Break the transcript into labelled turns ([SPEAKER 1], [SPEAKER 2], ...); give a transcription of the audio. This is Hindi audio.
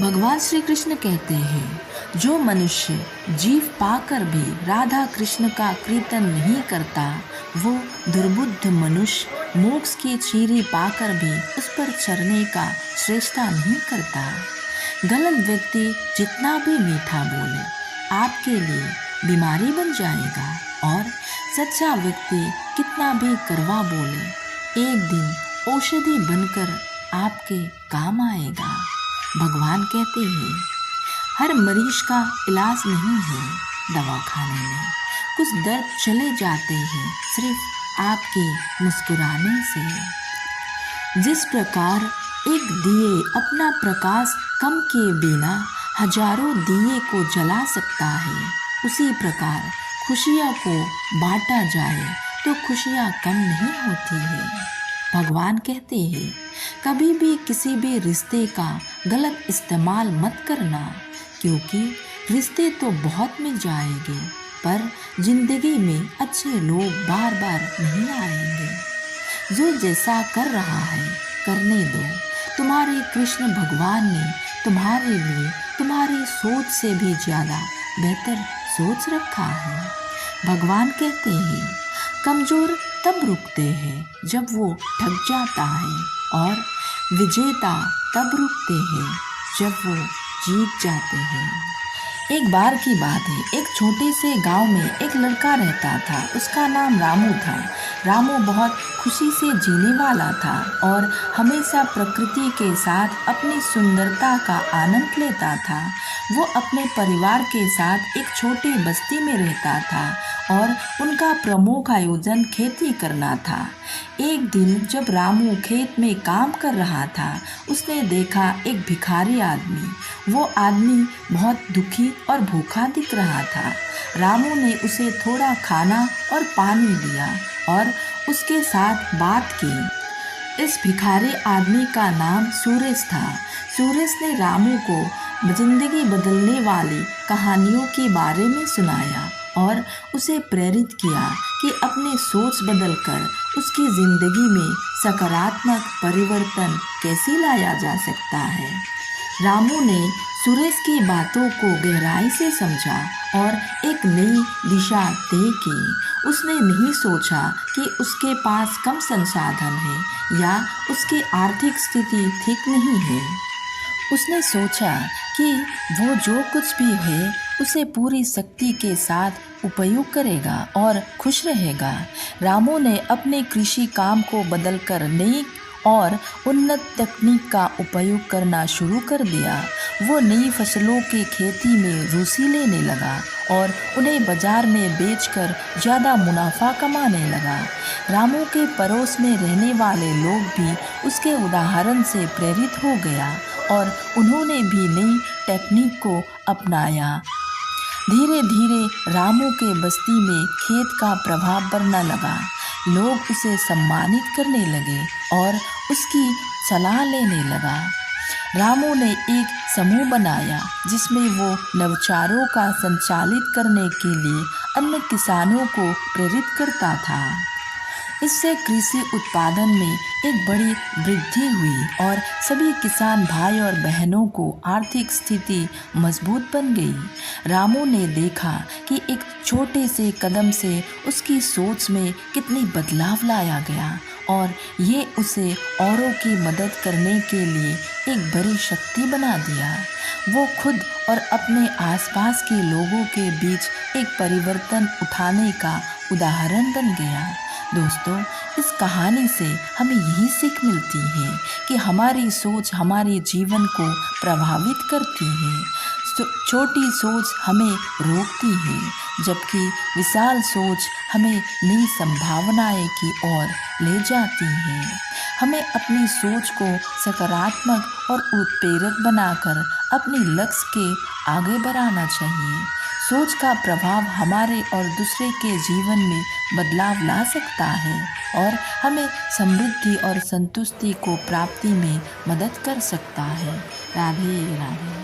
[SPEAKER 1] भगवान श्री कृष्ण कहते हैं, जो मनुष्य जीव पाकर भी राधा कृष्ण का कीर्तन नहीं करता, वो दुर्बुद्ध मनुष्य मोक्ष की चीरी पाकर भी उस पर चढ़ने का श्रेष्ठता नहीं करता। गलत व्यक्ति जितना भी मीठा बोले, आपके लिए बीमारी बन जाएगा, और सच्चा व्यक्ति कितना भी कड़वा बोले, एक दिन औषधि बनकर आपके काम आएगा। भगवान कहते हैं, हर मरीज का इलाज नहीं है दवाखाने में, कुछ दर्द चले जाते हैं सिर्फ आपके मुस्कुराने से। जिस प्रकार एक दिए अपना प्रकाश कम किए बिना हजारों दिए को जला सकता है, उसी प्रकार खुशियाँ को बांटा जाए तो खुशियाँ कम नहीं होती है। भगवान कहते हैं, कभी भी किसी भी रिश्ते का गलत इस्तेमाल मत करना, क्योंकि रिश्ते तो बहुत मिल जाएंगे, पर जिंदगी में अच्छे लोग बार बार नहीं आएंगे। जो जैसा कर रहा है करने दो। तुम्हारे कृष्ण भगवान ने तुम्हारे लिए तुम्हारी सोच से भी ज़्यादा बेहतर सोच रखा है। भगवान कहते हैं, कमज़ोर तब रुकते हैं जब वो थक जाता है, और विजेता तब रुकते हैं जब वो जीत जाते हैं। एक बार की बात है, एक छोटे से गांव में एक लड़का रहता था। उसका नाम रामू था। रामू बहुत खुशी से जीने वाला था और हमेशा प्रकृति के साथ अपनी सुंदरता का आनंद लेता था। वो अपने परिवार के साथ एक छोटी बस्ती में रहता था और उनका प्रमुख आयोजन खेती करना था। एक दिन जब रामू खेत में काम कर रहा था, उसने देखा एक भिखारी आदमी। वो आदमी बहुत दुखी और भूखा दिख रहा था। रामू ने उसे थोड़ा खाना और पानी दिया और उसके साथ बात की। इस भिखारी आदमी का नाम सुरेश था। सुरेश ने रामू को जिंदगी बदलने वाली कहानियों के बारे में सुनाया और उसे प्रेरित किया कि अपनी सोच बदलकर उसकी ज़िंदगी में सकारात्मक परिवर्तन कैसे लाया जा सकता है। रामू ने सुरेश की बातों को गहराई से समझा और एक नई दिशा तय की। उसने नहीं सोचा कि उसके पास कम संसाधन है या उसकी आर्थिक स्थिति ठीक नहीं है। उसने सोचा कि वो जो कुछ भी है उसे पूरी शक्ति के साथ उपयोग करेगा और खुश रहेगा। रामू ने अपने कृषि काम को बदलकर नई और उन्नत तकनीक का उपयोग करना शुरू कर दिया। वो नई फसलों की खेती में रुचि लेने लगा और उन्हें बाजार में बेचकर ज़्यादा मुनाफा कमाने लगा। रामू के पड़ोस में रहने वाले लोग भी उसके उदाहरण से प्रेरित हो गया और उन्होंने भी नई टेक्निक को अपनाया। धीरे धीरे रामू के बस्ती में खेत का प्रभाव बढ़ने लगा। लोग उसे सम्मानित करने लगे और उसकी सलाह लेने लगा। रामू ने एक समूह बनाया जिसमें वो नवाचारों का संचालित करने के लिए अन्य किसानों को प्रेरित करता था। इससे कृषि उत्पादन में एक बड़ी वृद्धि हुई और सभी किसान भाई और बहनों को आर्थिक स्थिति मजबूत बन गई। रामू ने देखा कि एक छोटे से कदम से उसकी सोच में कितनी बदलाव लाया गया और ये उसे औरों की मदद करने के लिए एक बड़ी शक्ति बना दिया। वो खुद और अपने आसपास के लोगों के बीच एक परिवर्तन उठाने का उदाहरण बन गया। दोस्तों, इस कहानी से हमें यही सीख मिलती है कि हमारी सोच हमारे जीवन को प्रभावित करती है। छोटी सोच हमें रोकती है, जबकि विशाल सोच हमें नई संभावनाएं की ओर ले जाती है। हमें अपनी सोच को सकारात्मक और उत्प्रेरक बनाकर अपने लक्ष्य के आगे बढ़ाना चाहिए। सोच का प्रभाव हमारे और दूसरे के जीवन में बदलाव ला सकता है और हमें समृद्धि और संतुष्टि को प्राप्ति में मदद कर सकता है। राधे राधे।